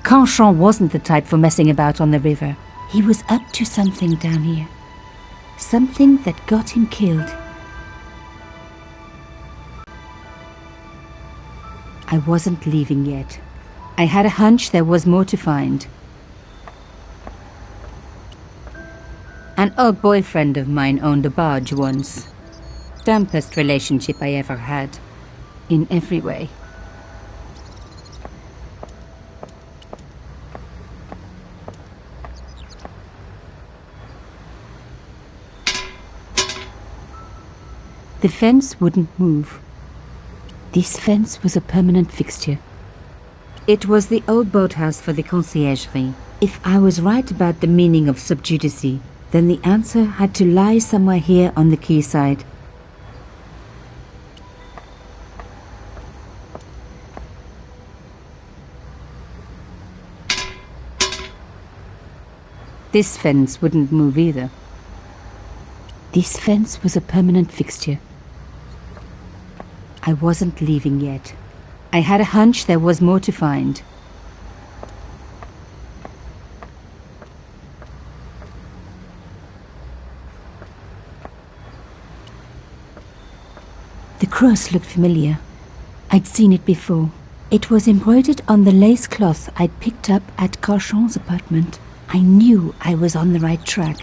Carchon wasn't the type for messing about on the river. He was up to something down here. Something that got him killed. I wasn't leaving yet. I had a hunch there was more to find. An old boyfriend of mine owned a barge once. Dampest relationship I ever had. In every way. The fence wouldn't move. This fence was a permanent fixture. It was the old boathouse for the conciergerie. If I was right about the meaning of subjudice, then the answer had to lie somewhere here on the quayside. This fence wouldn't move either. This fence was a permanent fixture. I wasn't leaving yet. I had a hunch there was more to find. The cross looked familiar. I'd seen it before. It was embroidered on the lace cloth I'd picked up at Carchon's apartment. I knew I was on the right track.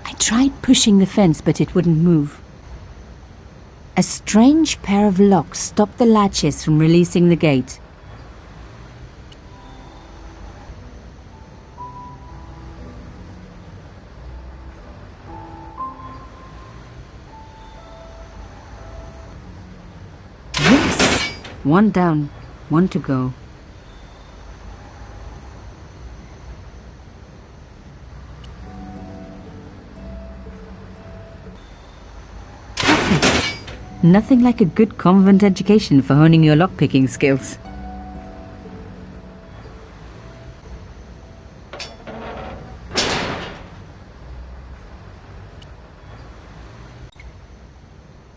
I tried pushing the fence, but it wouldn't move. A strange pair of locks stopped the latches from releasing the gate. Yes! One down, one to go. Nothing like a good convent education for honing your lockpicking skills.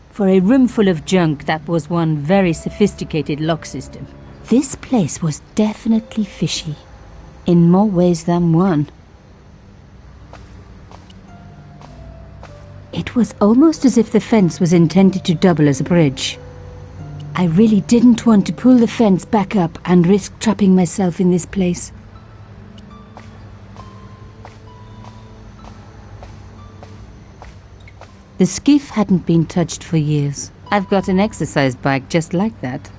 For a room full of junk, that was one very sophisticated lock system. This place was definitely fishy, in more ways than one. It was almost as if the fence was intended to double as a bridge. I really didn't want to pull the fence back up and risk trapping myself in this place. The skiff hadn't been touched for years. I've got an exercise bike just like that.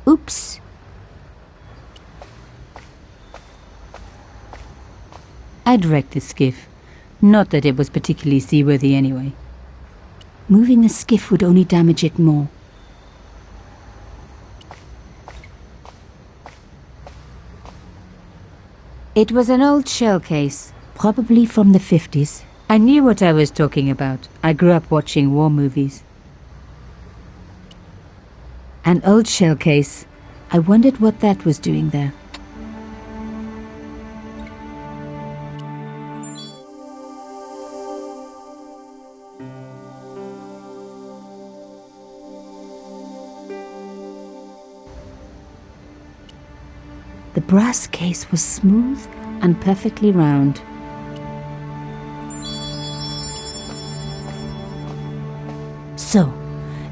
Oops. I'd wrecked the skiff. Not that it was particularly seaworthy anyway. Moving the skiff would only damage it more. It was an old shell case, probably from the 50s. I knew what I was talking about. I grew up watching war movies. An old shell case. I wondered what that was doing there. The brass case was smooth and perfectly round. So,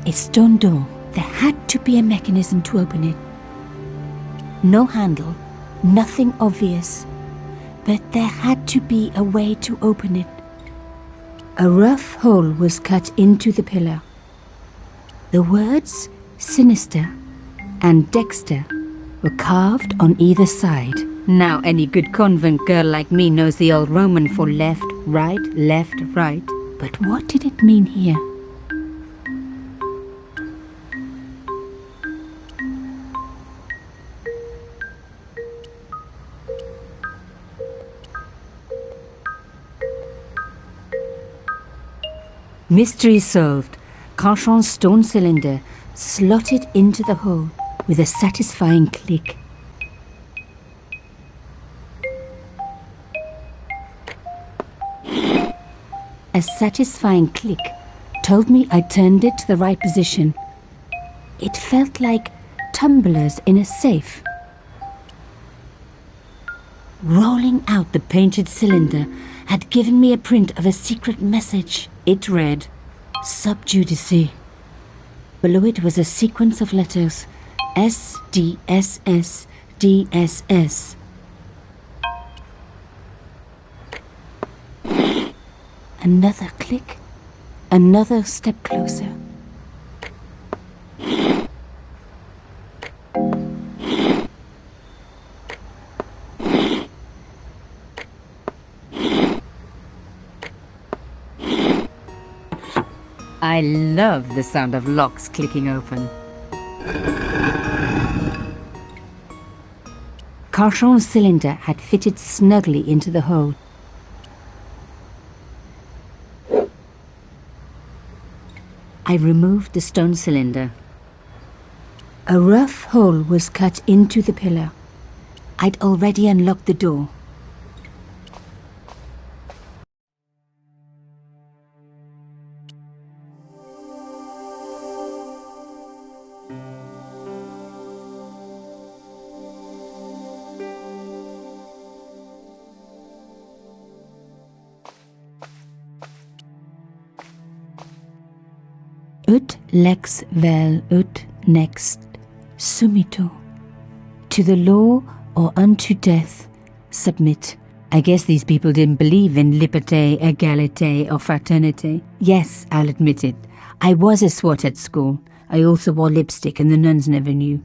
a stone door. There had to be a mechanism to open it. No handle, nothing obvious, but there had to be a way to open it. A rough hole was cut into the pillar. The words "sinister" and "Dexter" were carved on either side. Now any good convent girl like me knows the old Roman for left, right, right. But what did it mean here? Mystery solved. Carchon's stone cylinder slotted into the hole with a satisfying click. A satisfying click told me I turned it to the right position. It felt like tumblers in a safe. Rolling out the painted cylinder had given me a print of a secret message. It read, Sub Judice. Below it was a sequence of letters, S, D, S, S, D, S, S. Another click, another step closer. I love the sound of locks clicking open. Carchon's cylinder had fitted snugly into the hole. I removed the stone cylinder. A rough hole was cut into the pillar. I'd already unlocked the door. Ut lex vel ut next sumito. To the law or unto death submit. I guess these people didn't believe in liberté, égalité or fraternité. Yes, I'll admit it. I was a swot at school. I also wore lipstick and the nuns never knew.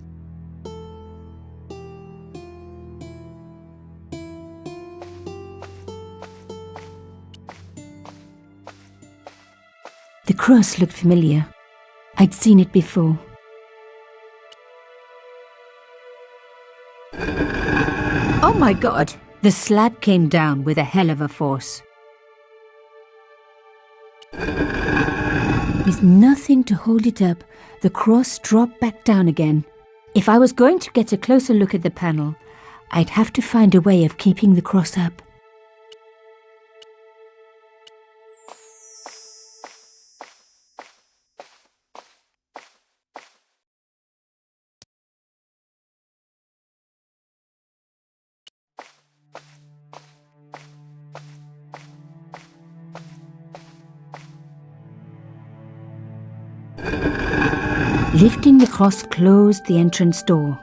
The cross looked familiar. I'd seen it before. Oh my God! The slab came down with a hell of a force. With nothing to hold it up, the cross dropped back down again. If I was going to get a closer look at the panel, I'd have to find a way of keeping the cross up. Lifting the cross closed the entrance door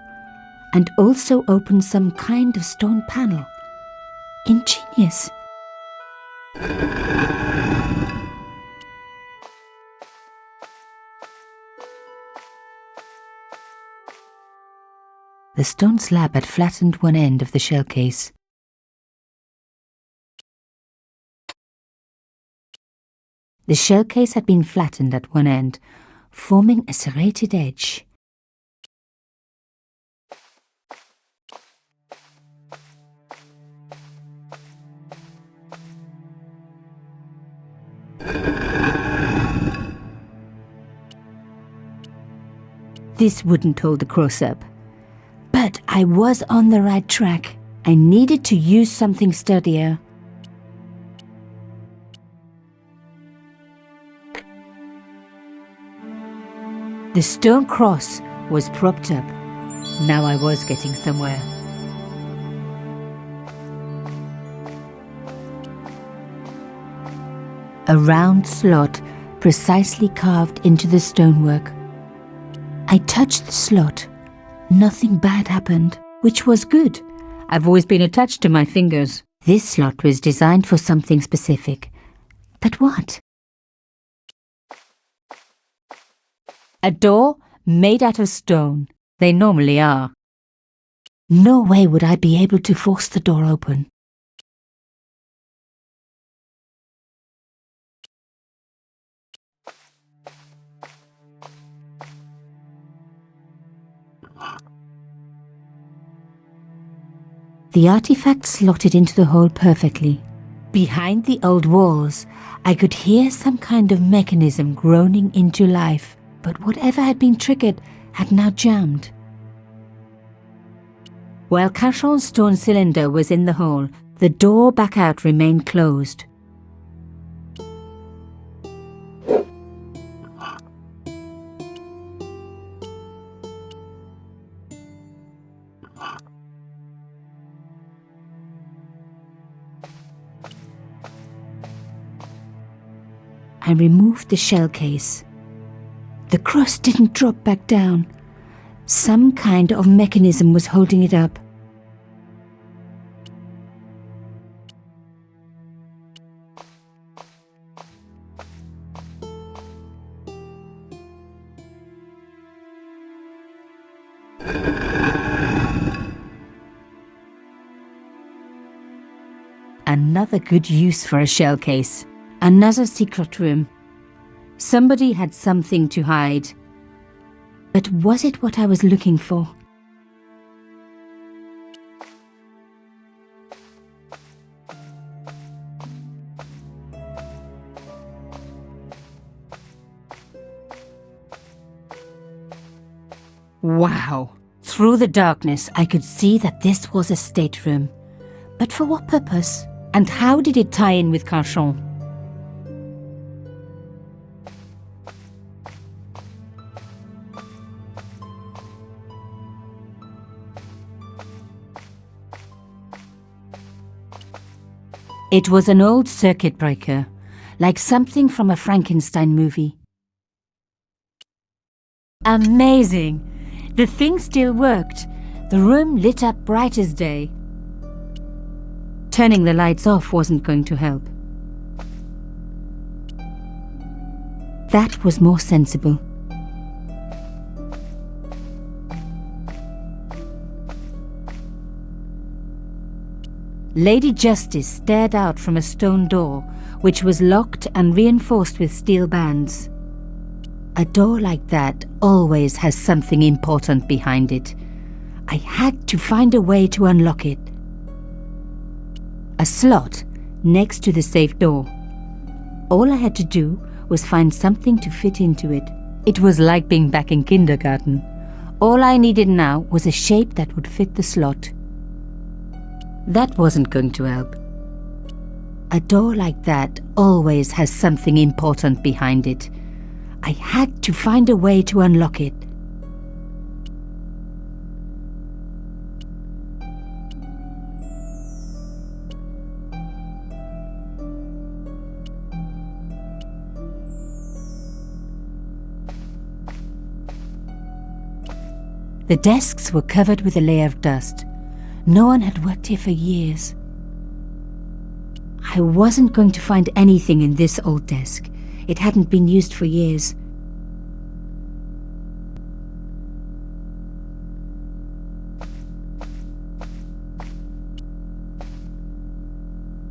and also opened some kind of stone panel. Ingenious. The stone slab had flattened one end of the shell case. The shell case had been flattened at one end, forming a serrated edge. This wouldn't hold the cross up. But I was on the right track. I needed to use something sturdier. The stone cross was propped up. Now I was getting somewhere. A round slot precisely carved into the stonework. I touched the slot. Nothing bad happened, which was good. I've always been attached to my fingers. This slot was designed for something specific. But what? A door made out of stone. They normally are. No way would I be able to force the door open. The artifact slotted into the hole perfectly. Behind the old walls, I could hear some kind of mechanism groaning into life. But whatever had been triggered had now jammed. While Carchon's stone cylinder was in the hole, the door back out remained closed. I removed the shell case. The cross didn't drop back down. Some kind of mechanism was holding it up. Another good use for a shell case. Another secret room. Somebody had something to hide. But was it what I was looking for? Wow! Through the darkness, I could see that this was a stateroom. But for what purpose? And how did it tie in with Carchon? It was an old circuit breaker, like something from a Frankenstein movie. Amazing! The thing still worked. The room lit up bright as day. Turning the lights off wasn't going to help. That was more sensible. Lady Justice stared out from a stone door, which was locked and reinforced with steel bands. A door like that always has something important behind it. I had to find a way to unlock it. A slot next to the safe door. All I had to do was find something to fit into it. It was like being back in kindergarten. All I needed now was a shape that would fit the slot. That wasn't going to help. A door like that always has something important behind it. I had to find a way to unlock it. The desks were covered with a layer of dust. No one had worked here for years. I wasn't going to find anything in this old desk. It hadn't been used for years.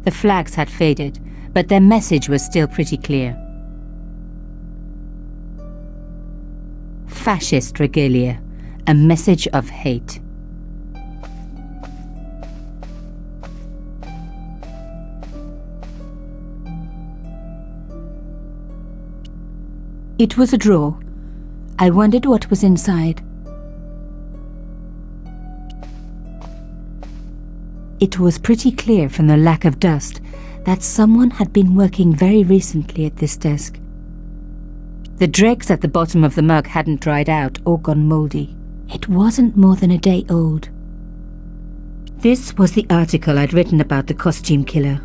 The flags had faded, but their message was still pretty clear. Fascist regalia, a message of hate. It was a drawer. I wondered what was inside. It was pretty clear from the lack of dust that someone had been working very recently at this desk. The dregs at the bottom of the mug hadn't dried out or gone mouldy. It wasn't more than a day old. This was the article I'd written about the costume killer.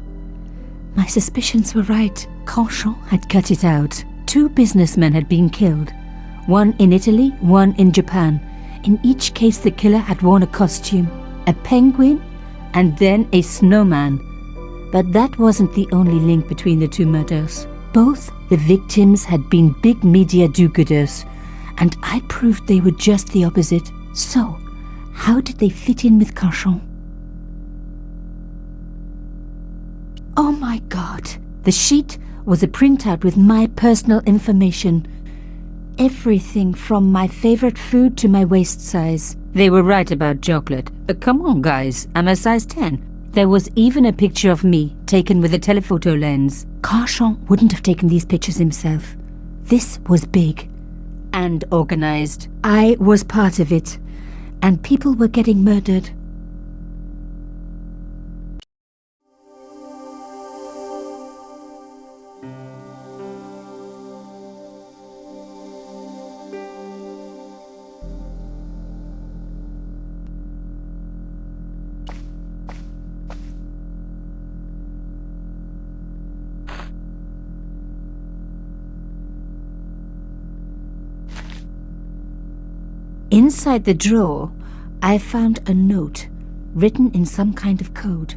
My suspicions were right. Carchon had cut it out. 2 businessmen had been killed. One in Italy, one in Japan. In each case the killer had worn a costume. A penguin and then a snowman. But that wasn't the only link between the 2 murders. Both the victims had been big media do-gooders, and I proved they were just the opposite. So, how did they fit in with Carchon? Oh my God! The sheet was a printout with my personal information. Everything from my favorite food to my waist size. They were right about chocolate. But come on guys, I'm a size 10. There was even a picture of me, taken with a telephoto lens. Carchon wouldn't have taken these pictures himself. This was big. And organized. I was part of it. And people were getting murdered. Inside the drawer, I found a note written in some kind of code.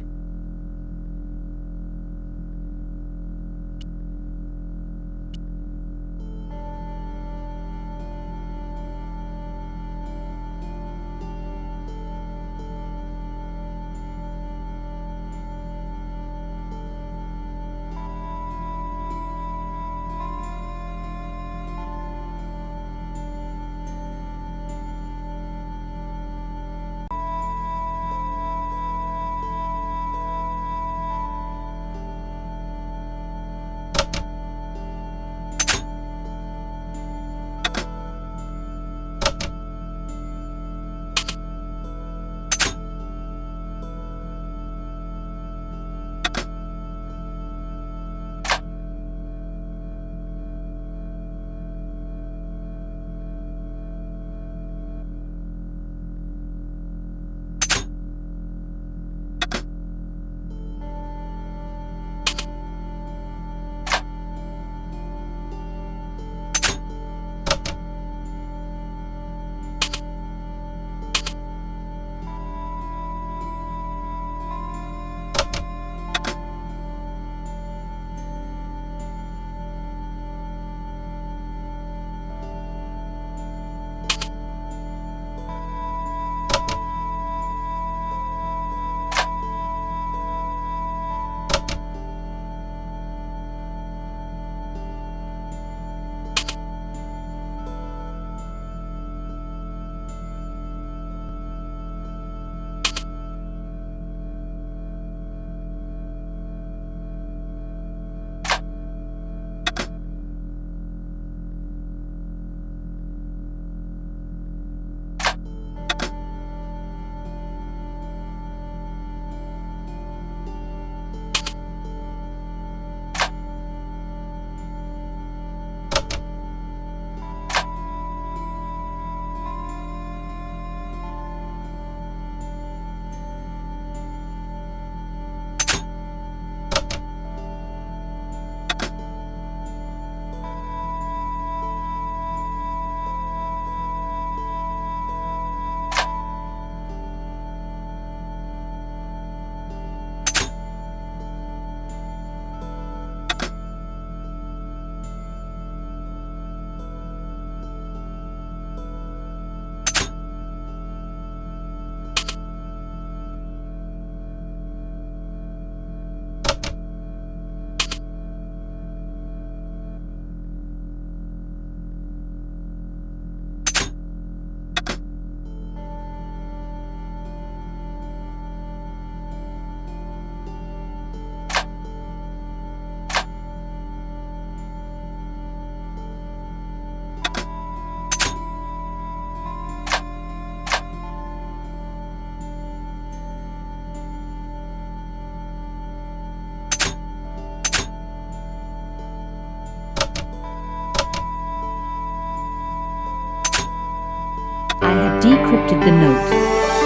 I had decrypted the note.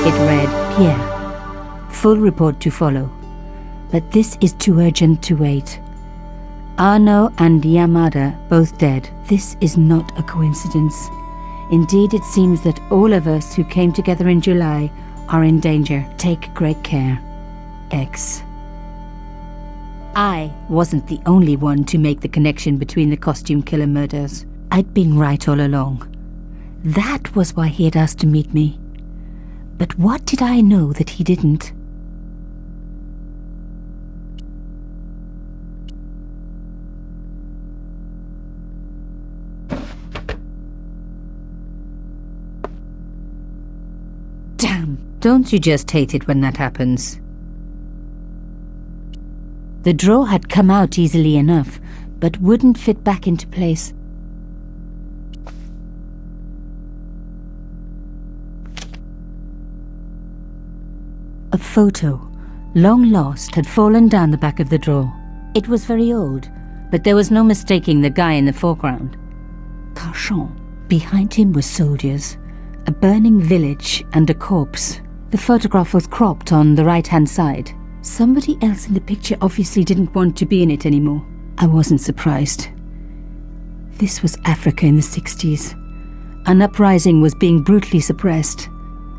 It read, Pierre, full report to follow. But this is too urgent to wait. Arno and Yamada both dead. This is not a coincidence. Indeed, it seems that all of us who came together in July are in danger. Take great care. X. I wasn't the only one to make the connection between the costume killer murders. I'd been right all along. That was why he had asked to meet me. But what did I know that he didn't? Damn, don't you just hate it when that happens? The drawer had come out easily enough, but wouldn't fit back into place. A photo, long lost, had fallen down the back of the drawer. It was very old, but there was no mistaking the guy in the foreground. Carchon. Behind him were soldiers, a burning village and a corpse. The photograph was cropped on the right-hand side. Somebody else in the picture obviously didn't want to be in it anymore. I wasn't surprised. This was Africa in the 60s. An uprising was being brutally suppressed.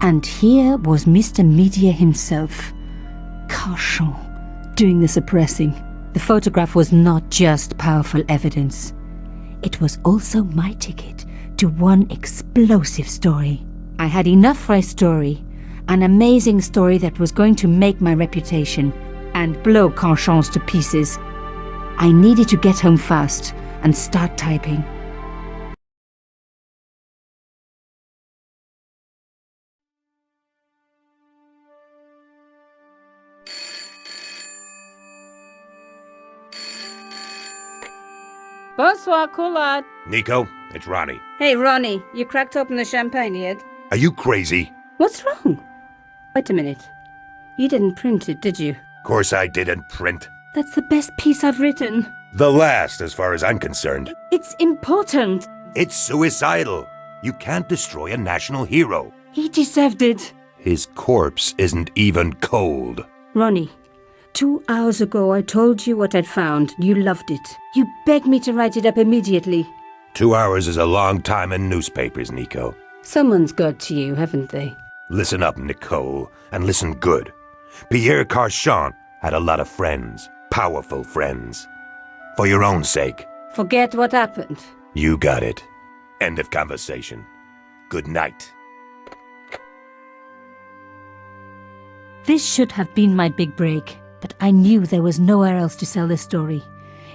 And here was Mr. Media himself, Carchon, doing the suppressing. The photograph was not just powerful evidence. It was also my ticket to one explosive story. I had enough for a story, an amazing story that was going to make my reputation and blow Carchon's to pieces. I needed to get home fast and start typing. Bonsoir, Collard. Nico, it's Ronnie. Hey, Ronnie, you cracked open the champagne yet? Are you crazy? What's wrong? Wait a minute. You didn't print it, did you? Of course I didn't print. That's the best piece I've written. The last, as far as I'm concerned. It's important. It's suicidal. You can't destroy a national hero. He deserved it. His corpse isn't even cold. Ronnie, 2 hours ago I told you what I'd found. You loved it. You begged me to write it up immediately. 2 hours is a long time in newspapers, Nico. Someone's got to you, haven't they? Listen up, Nicole, and listen good. Pierre Carchon had a lot of friends, powerful friends. For your own sake. Forget what happened. You got it. End of conversation. Good night. This should have been my big break, but I knew there was nowhere else to sell this story.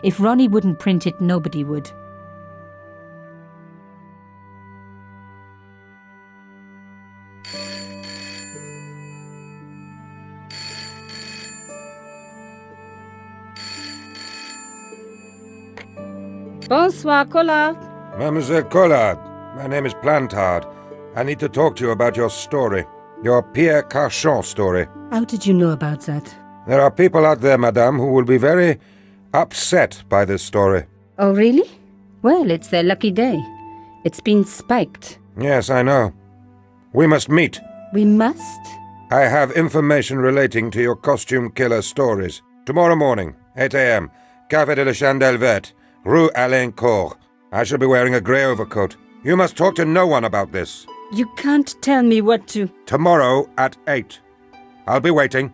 If Ronnie wouldn't print it, nobody would. Bonsoir, Collard. Mademoiselle Collard, my name is Plantard. I need to talk to you about your story. Your Pierre Carchon story. How did you know about that? There are people out there, madame, who will be very upset by this story. Oh, really? Well, it's their lucky day. It's been spiked. Yes, I know. We must meet. We must? I have information relating to your costume killer stories. Tomorrow morning, 8 a.m., Café de la Chandelle Verte, Rue Alain Court. I shall be wearing a grey overcoat. You must talk to no one about this. You can't tell me what to... Tomorrow at 8. I'll be waiting.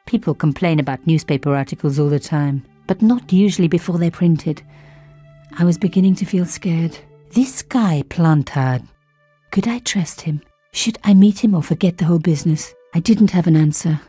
People complain about newspaper articles all the time, but not usually before they're printed. I was beginning to feel scared. This guy, Plantard. Could I trust him? Should I meet him or forget the whole business? I didn't have an answer.